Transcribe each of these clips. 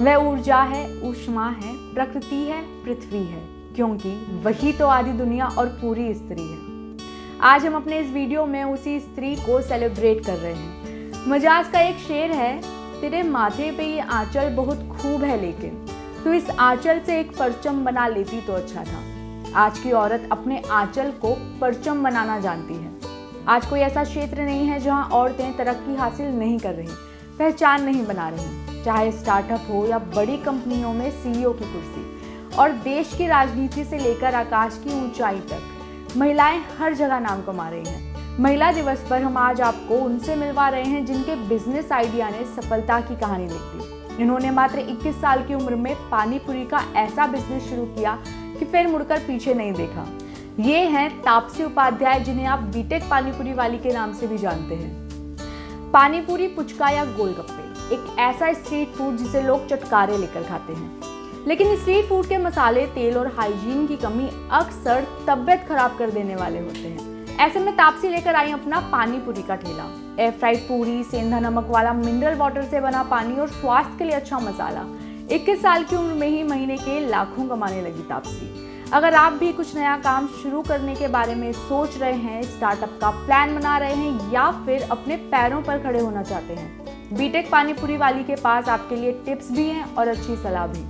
वह ऊर्जा है, ऊष्मा है, प्रकृति है, पृथ्वी है, क्योंकि वही तो आदि दुनिया और पूरी स्त्री है। आज हम अपने इस वीडियो में उसी स्त्री को सेलिब्रेट कर रहे हैं। मजाज का एक शेर है, तेरे माथे पे ये आंचल बहुत खूब है, लेकिन तू इस आंचल से एक परचम बना लेती तो अच्छा था। आज की औरत अपने आंचल को परचम बनाना जानती है। आज कोई ऐसा क्षेत्र नहीं है जहां औरतें तरक्की हासिल नहीं कर रही, पहचान नहीं बना रही, चाहे स्टार्टअप हो या बड़ी कंपनियों में सीईओ की कुर्सी। और देश की राजनीति से लेकर आकाश की ऊंचाई तक महिलाएं हर जगह नाम कमा रही हैं। महिला दिवस पर हम आज आपको उनसे मिलवा रहे हैं जिनके बिजनेस आइडिया ने सफलता की कहानी लिख दी। इन्होंने मात्र 21 साल की उम्र में पानी पूरी का ऐसा बिजनेस शुरू किया कि फिर मुड़कर पीछे नहीं देखा। ये हैं तापसी उपाध्याय, जिन्हें आप बीटेक पानीपुरी वाली के नाम से भी जानते हैं। पानीपुरी, पुचका या गोलगप्पे एक ऐसा स्ट्रीट फूड जिसे लोग चटकारे लेकर खाते हैं, लेकिन स्ट्रीट फूड के मसाले, तेल और हाइजीन की कमी अक्सर तबीयत खराब कर देने वाले होते हैं। ऐसे में तापसी लेकर आई अपना पानीपुरी का ठेला। एयर फ्राइड पूरी, सेंधा नमक वाला मिनरल वाटर से बना पानी और स्वास्थ्य के लिए अच्छा मसाला। 21 साल की उम्र में ही महीने के लाखों कमाने लगी तापसी। अगर आप भी कुछ नया काम शुरू करने के बारे में सोच रहे हैं, स्टार्टअप का प्लान बना रहे हैं या फिर अपने पैरों पर खड़े होना चाहते हैं, बीटेक पानीपुरी वाली के पास आपके लिए टिप्स भी हैं और अच्छी सलाह भी।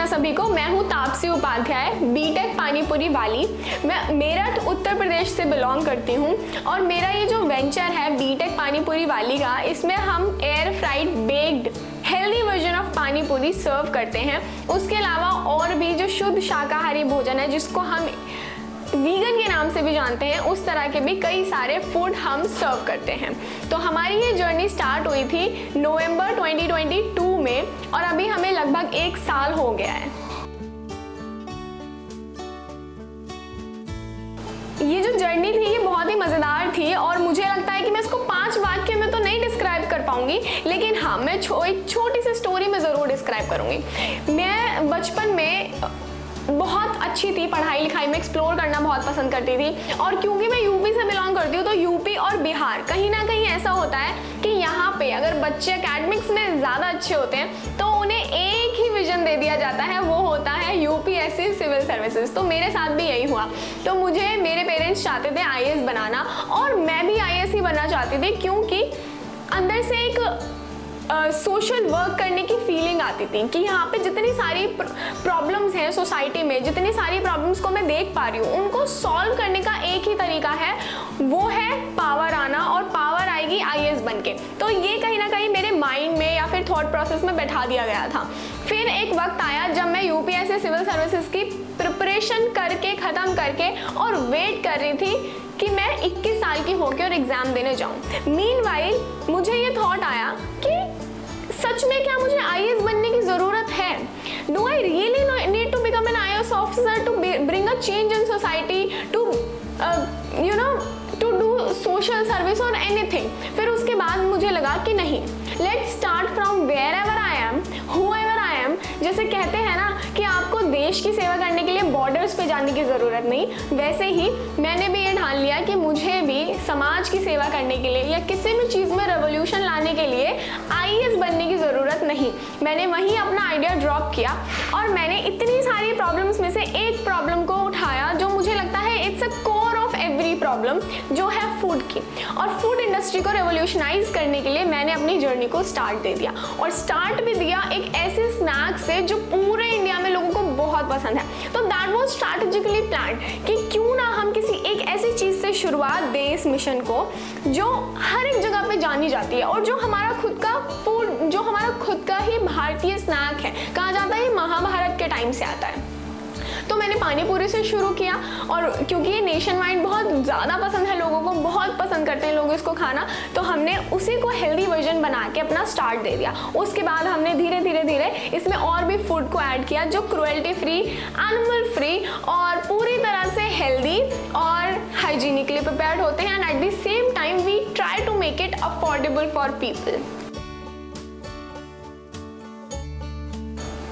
सभी को, मैं हूँ तापसी उपाध्याय, बीटेक पानीपुरी वाली। मैं मेरठ उत्तर प्रदेश से बिलोंग करती हूँ और मेरा ये जो वेंचर है बीटेक पानीपुरी वाली का, इसमें हम air fried baked healthy version of panipuri serve करते हैं। उसके अलावा और भी जो शुद्ध शाकाहारी भोजन है, जिसको हम वीगन के नाम से भी जानते हैं, उस तरह के भी कई सारे फूड हम सर्व करते हैं। तो हमारी ये जर्नी स्टार्ट हुई थी नवंबर 2022 में और अभी हमें लगभग 1 साल हो गया है। ये जो जर्नी थी ये बहुत ही मज़ेदार थी और मुझे लगता है कि मैं इसको 5 वाक्य में तो नहीं डिस्क्राइब कर पाऊंगी, लेकिन हाँ, मैं एक छोटी सी स्टोरी में ज़रूर डिस्क्राइब करूंगी। मैं बचपन में बहुत अच्छी थी, पढ़ाई लिखाई में एक्सप्लोर करना बहुत पसंद करती थी और क्योंकि मैं यूपी से बिलोंग करती हूँ तो यूपी और बिहार कहीं ना कहीं ऐसा होता है कि यहाँ पे अगर बच्चे एकेडमिक्स में ज़्यादा अच्छे होते हैं तो उन्हें एक ही विजन दे दिया जाता है, वो होता है यूपीएससी सिविल सर्विसेज। तो मेरे साथ भी यही हुआ। तो मुझे मेरे पेरेंट्स चाहते थे आईएएस बनाना और मैं भी आईएएस ही बनना चाहती थी, क्योंकि अंदर से एक सोशल वर्क करने की फीलिंग आती थी कि यहाँ पे जितनी सारी प्रॉब्लम्स हैं सोसाइटी में, जितनी सारी प्रॉब्लम्स को मैं देख पा रही हूँ, उनको सॉल्व करने का एक ही तरीका है, वो है पावर आना, और पावर आएगी आईएएस बनके। तो ये कहीं ना कहीं मेरे माइंड में या फिर थॉट प्रोसेस में बैठा दिया गया था। फिर एक वक्त आया जब मैं यूपीएससी सिविल सर्विसेज की प्रिपरेशन करके ख़त्म करके और वेट कर रही थी कि मैं 21 साल की होकर और एग्ज़ाम देने जाऊँ। मीनवाइल मुझे ये थॉट आया कि सच में क्या मुझे आईएएस बनने की ज़रूरत है? Do I really need to become an IAS officer to bring a change in society, to to do social service और एनीथिंग? फिर उसके बाद मुझे लगा कि नहीं, let's start from wherever I am, however I am. जैसे कहते हैं ना कि आपको देश की सेवा करने के लिए बॉर्डर्स पे जाने की ज़रूरत नहीं, वैसे ही मैंने भी ये ठान लिया कि मुझे भी समाज की सेवा करने के लिए या किसी भी चीज़ में रेवोल्यूशन लाने के लिए आईएएस बनने की ज़रूरत नहीं। मैंने वहीं अपना आइडिया ड्रॉप किया और मैंने इतनी सारी प्रॉब्लम्स में से एक प्रॉब्लम को उठाया जो मुझे लगता है it's a core of every problem, जो है फूड की। और फूड इंडस्ट्री को रेवोल्यूशनाइज करने के लिए मैंने अपनी जर्नी को स्टार्ट दे दिया, और स्टार्ट भी दिया एक ऐसे स्नैक से जो पूरे इंडिया में लोगों को बहुत पसंद है। तो दैट वाज स्ट्रैटेजिकली प्लान्ड कि क्यों ना हम किसी एक ऐसी चीज़ से शुरुआत दें इस मिशन को जो हर एक जगह पे जानी जाती है और जो हमारा खुद का फूड, जो हमारा खुद का ही भारतीय स्नैक है। कहा जाता है ये महाभारत के टाइम से आता है। तो मैंने पानीपुरी से शुरू किया और क्योंकि ये नेशन वाइड बहुत ज़्यादा पसंद है, लोगों को बहुत पसंद करते हैं लोग इसको खाना, तो हमने उसी को हेल्दी वर्जन बना के अपना स्टार्ट दे दिया। उसके बाद हमने धीरे धीरे इसमें और भी फूड को ऐड किया जो क्रुएल्टी फ्री, एनिमल फ्री और पूरी तरह से हेल्दी और हाइजीनिकली प्रिपेयर्ड होते हैं। And at the same time we try to make it affordable for people.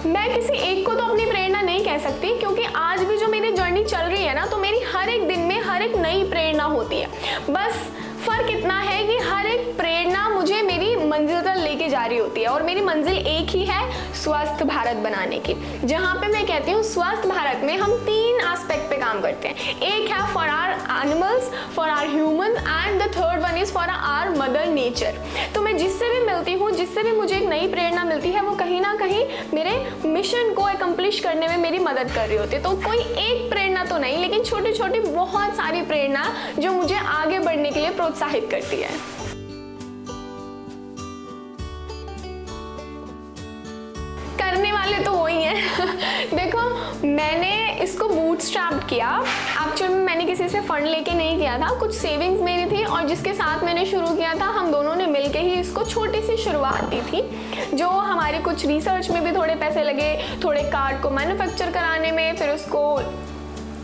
मैं किसी एक को तो अपनी प्रेरणा नहीं कह सकती, क्योंकि आज भी जो मेरी जर्नी चल रही है ना, तो मेरी हर एक दिन में हर एक नई प्रेरणा होती है। बस फर्क इतना है कि हर एक प्रेरणा मुझे मेरी मंजिल तक लेके जा रही होती है, और मेरी मंजिल एक ही है, स्वस्थ भारत बनाने की। जहाँ पे मैं कहती हूँ स्वस्थ भारत में हम 3 एस्पेक्ट पे काम करते हैं। एक है for our animals, for our human, and the third one is for our mother nature. तो मैं जिससे भी मिलती हूँ, जिससे भी मुझे एक नई प्रेरणा मिलती है, वो कहीं ना कहीं मेरे मिशन को एकम्प्लिश करने में मेरी मदद कर रही होती है। तो कोई एक प्रेरणा तो नहीं, लेकिन छोटी छोटी बहुत सारी प्रेरणा जो मुझे आगे बढ़ने के लिए प्रोत्साहित करती है। करने वाले तो वही हैं। देखो, मैंने इसको बूटस्ट्रैप किया। एक्चुअली में मैंने किसी से फंड लेके नहीं किया था, कुछ सेविंग्स मेरी थी और जिसके साथ मैंने शुरू किया था, हम दोनों ने मिलके ही इसको छोटी सी शुरुआत दी थी। जो हमारे कुछ रिसर्च में भी थोड़े पैसे लगे, थोड़े कार्ड को मैन्युफैक्चर कराने में, फिर उसको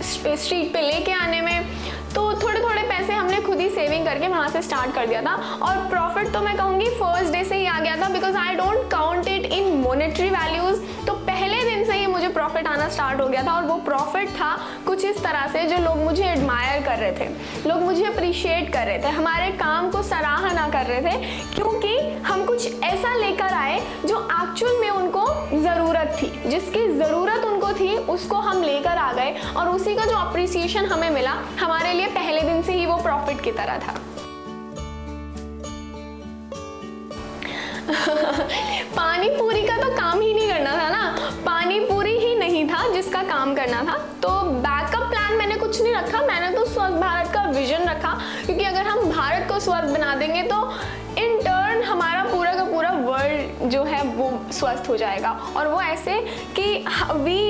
स्ट्रीट पे लेके आने में, तो थोड़े थोड़े पैसे हमने खुद ही सेविंग करके वहाँ से स्टार्ट कर दिया था। और प्रॉफिट तो मैं कहूँगी फर्स्ट डे से ही आ गया था, because I don't count it in monetary values. तो पहले दिन से ही मुझे प्रॉफिट आना स्टार्ट हो गया था, और वो प्रॉफिट था कुछ इस तरह से, जो लोग मुझे एडमायर कर रहे थे, लोग मुझे अप्रिशिएट कर रहे थे, हमारे काम को सराहना कर रहे थे, क्योंकि हम कुछ ऐसा लेकर आए जो एक्चुअल में उनको ज़रूरत थी, जिसकी ज़रूरत उनको थी, उसको हम लेकर आ गए, और उसी का जो अप्रिसिएशन हमें मिला, हमारे लिए पहले दिन से ही वो प्रॉफिट की तरह था। पानी पूरी का तो काम ही नहीं करना था ना, पानी पूरी ही नहीं था जिसका काम करना था। तो बैकअप प्लान मैंने कुछ नहीं रखा, मैंने तो स्वस्थ भारत का विजन रखा, क्योंकि अगर हम भारत को स्वस्थ बना देंगे तो इन टर्न हमारा पूरा का पूरा वर्ल्ड जो है वो स्वस्थ हो जाएगा। और वो ऐसे कि we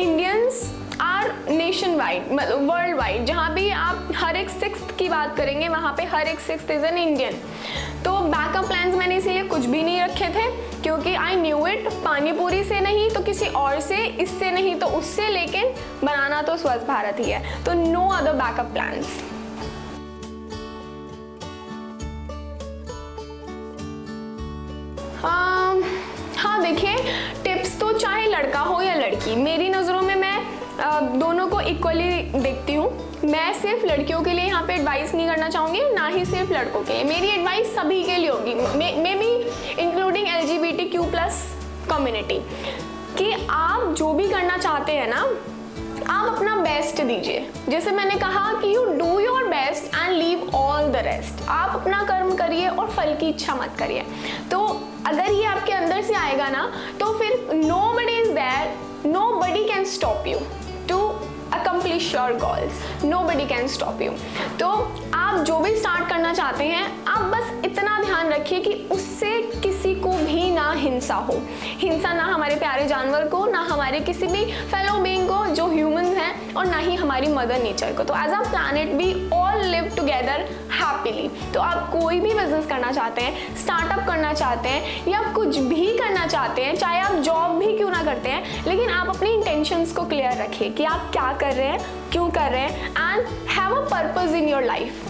Indians are nationwide, मतलब वर्ल्ड वाइड, जहाँ भी आप हर एक 6th की बात करेंगे, वहाँ पे हर एक 6th इज एन इंडियन। तो बैकअप प्लान्स मैंने इसीलिए कुछ भी नहीं रखे थे, क्योंकि आई न्यू इट, पानी पूरी से नहीं तो किसी और से, इससे नहीं तो उससे, लेकिन बनाना तो स्वस्थ भारत ही है। तो नो अदर बैकअप प्लान्स। हाँ देखिए, टिप्स तो चाहे लड़का हो या लड़की, मेरी नज़रों में मैं दोनों को इक्वली देखती हूँ। मैं सिर्फ लड़कियों के लिए यहाँ पे एडवाइस नहीं करना चाहूँगी, ना ही सिर्फ लड़कों के लिए। मेरी एडवाइस सभी के लिए होगी, may be including LGBTQ+ community, कि आप जो भी करना चाहते हैं ना, आप अपना बेस्ट दीजिए। जैसे मैंने कहा कि you do your best and leave all the rest. आप अपना कर्म करिए और फल की इच्छा मत करिए। तो अगर ये आपके अंदर से आएगा ना, तो फिर nobody is there, nobody can stop you to accomplish your goals, nobody can stop you। तो आप जो भी स्टार्ट करना चाहते हैं, आप बस इतना ध्यान रखिए कि उससे किसी को भी ना हिंसा हो। हिंसा ना हमारे प्यारे जानवर को, ना हमारे किसी भी फेलो बीइंग को जो ह्यूमंस हैं, और ना ही हमारी मदर नेचर को। तो as a planet we all live together happily. तो आप कोई भी बिजनेस करना चाहते हैं, स्टार्टअप करना चाहते हैं, या कुछ भी करना चाहते हैं, चाहे आप जॉब भी क्यों ना करते हैं, लेकिन आप अपनी इंटेंशंस को क्लियर रखिए कि आप क्या कर रहे हैं, क्यों कर रहे हैं, and have a purpose in your life,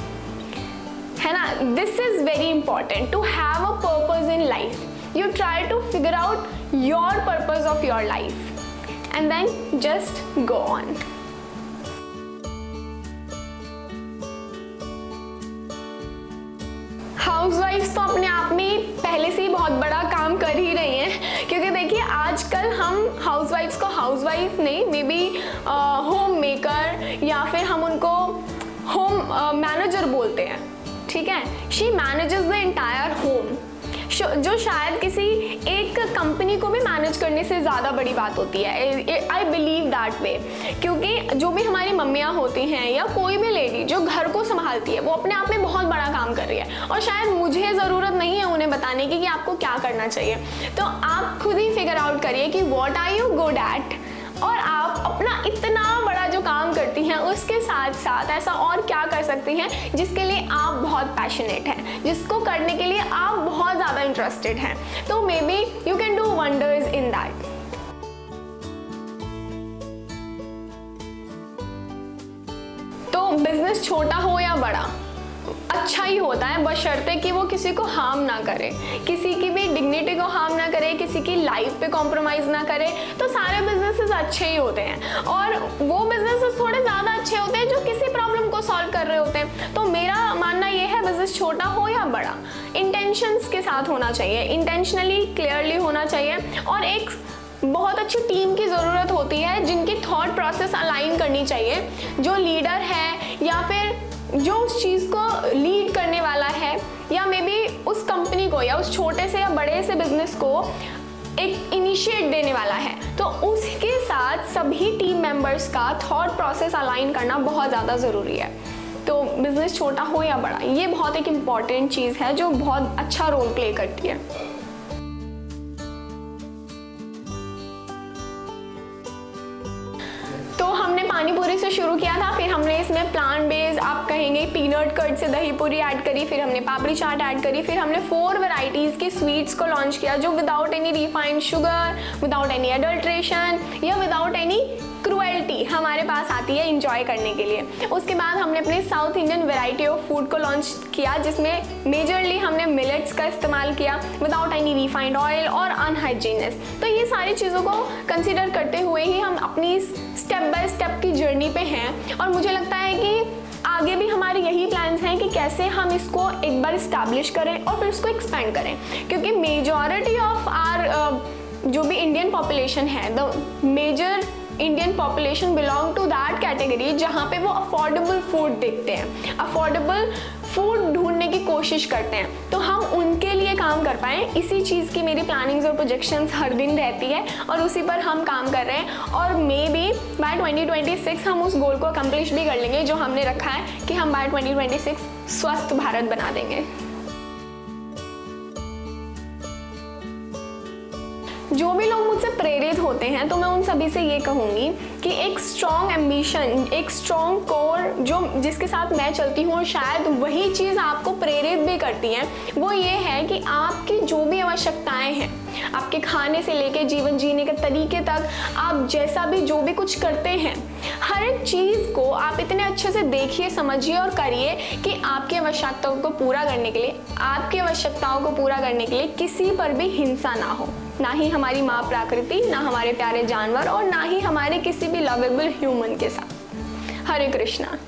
है ना। This is very important, to have a purpose in life. You try to figure out your purpose of your life and then just go on. हाउसवाइफ्स तो अपने आप में पहले से ही बहुत बड़ा काम कर ही रही हैं, क्योंकि देखिए आजकल हम हाउसवाइफ्स को हाउसवाइफ नहीं, मे बी होम मेकर, या फिर हम उनको होम मैनेजर बोलते हैं, ठीक है। She manages the entire home, जो शायद किसी एक कंपनी को भी मैनेज करने से ज़्यादा बड़ी बात होती है। आई बिलीव दैट वे, क्योंकि जो भी हमारी मम्मियाँ होती हैं या कोई भी लेडी जो घर को संभालती है, वो अपने आप में बहुत बड़ा काम कर रही है, और शायद मुझे ज़रूरत नहीं है उन्हें बताने की कि आपको क्या करना चाहिए। तो आप खुद ही फिगर आउट करिए कि what are you good at, और आप अपना इतना बड़ा जो काम करती हैं उसके साथ साथ ऐसा और क्या कर सकती हैं जिसके लिए आप बहुत पैशनेट हैं, जिसको करने के लिए आप बहुत ज़्यादा इंटरेस्टेड हैं। तो may be you can do wonders in that. तो बिजनेस छोटा हो या बड़ा, अच्छा ही होता है, बशर्ते कि वो किसी को हार्म ना करे, किसी की भी डिग्निटी को हार्म ना करे, किसी किसी की लाइफ पे कॉम्प्रोमाइज़ ना करे, तो सारे बिजनेसेस अच्छे ही होते हैं। और वो बिजनेसेस थोड़े ज़्यादा अच्छे होते हैं जो किसी प्रॉब्लम को सॉल्व कर रहे होते हैं। तो मेरा मानना ये है, बिजनेस छोटा हो या बड़ा, इंटेंशंस के साथ होना चाहिए, इंटेंशनली क्लियरली होना चाहिए, और एक बहुत अच्छी टीम की ज़रूरत होती है जिनकी थॉट प्रोसेस अलाइन करनी चाहिए। जो लीडर है या फिर जो उस चीज़ को लीड करने वाला है, या मे बी उस कंपनी को या उस छोटे से या बड़े से बिजनेस को एक इनिशिएट देने वाला है, तो उसके साथ सभी टीम मेंबर्स का थॉट प्रोसेस अलाइन करना बहुत ज़्यादा ज़रूरी है। तो बिजनेस छोटा हो या बड़ा, ये बहुत एक इम्पॉर्टेंट चीज़ है जो बहुत अच्छा रोल प्ले करती है। तो हमने पानी पूरी से शुरू किया था, फिर हमने इसमें प्लांट बेस्ड, आप कहेंगे पीनट कर्ड से दही पूरी ऐड करी, फिर हमने पापड़ी चाट ऐड करी, फिर हमने 4 वैरायटीज़ की स्वीट्स को लॉन्च किया जो without any refined sugar, without any adulteration या विदाउट एनी क्रुएल्टी हमारे पास आती है इंजॉय करने के लिए। उसके बाद हमने अपने south Indian variety of food को लॉन्च किया जिसमें मेजरली हमने मिलेट्स का इस्तेमाल किया विदाउट एनी रिफाइंड ऑयल और अनहाइजीनियस। तो ये सारी चीज़ों को कंसिडर करते हुए ही हम अपनी स्टेप बाय स्टेप की जर्नी पे हैं, और मुझे लगता है कि आगे भी हमारे यही प्लान्स हैं कि कैसे हम इसको एक बार इस्टेब्लिश करें और फिर इसको एक्सपेंड करें, क्योंकि मेजॉरिटी ऑफ आर जो भी इंडियन पॉपुलेशन है, the major Indian population belong to that category जहाँ पे वो अफोर्डेबल फूड देखते हैं, अफोर्डेबल फूड ढूंढने की कोशिश करते हैं। तो हम उनके लिए काम कर पाएँ, इसी चीज़ की मेरी प्लानिंग्स और प्रोजेक्शंस हर दिन रहती है और उसी पर हम काम कर रहे हैं। और मे बी बाय 2026 हम उस गोल को अकम्प्लिश भी कर लेंगे जो हमने रखा है कि हम बाय 2026 स्वस्थ भारत बना देंगे। जो भी लोग मुझसे प्रेरित होते हैं तो मैं उन सभी से ये कहूँगी कि एक स्ट्रॉन्ग एम्बिशन, एक स्ट्रॉन्ग कोर जो जिसके साथ मैं चलती हूँ और शायद वही चीज़ आपको प्रेरित भी करती है, वो ये है कि आपकी जो भी आवश्यकताएं हैं, आपके खाने से लेके जीवन जीने के तरीके तक, आप जैसा भी जो भी कुछ करते हैं, हर एक चीज़ को आप इतने अच्छे से देखिए, समझिए और करिए कि आपकी आवश्यकताओं को पूरा करने के लिए, आपकी आवश्यकताओं को पूरा करने के लिए किसी पर भी हिंसा ना हो, ना ही हमारी माँ प्रकृति, ना हमारे प्यारे जानवर और ना ही हमारे किसी भी लवेबल ह्यूमन के साथ। हरे कृष्णा।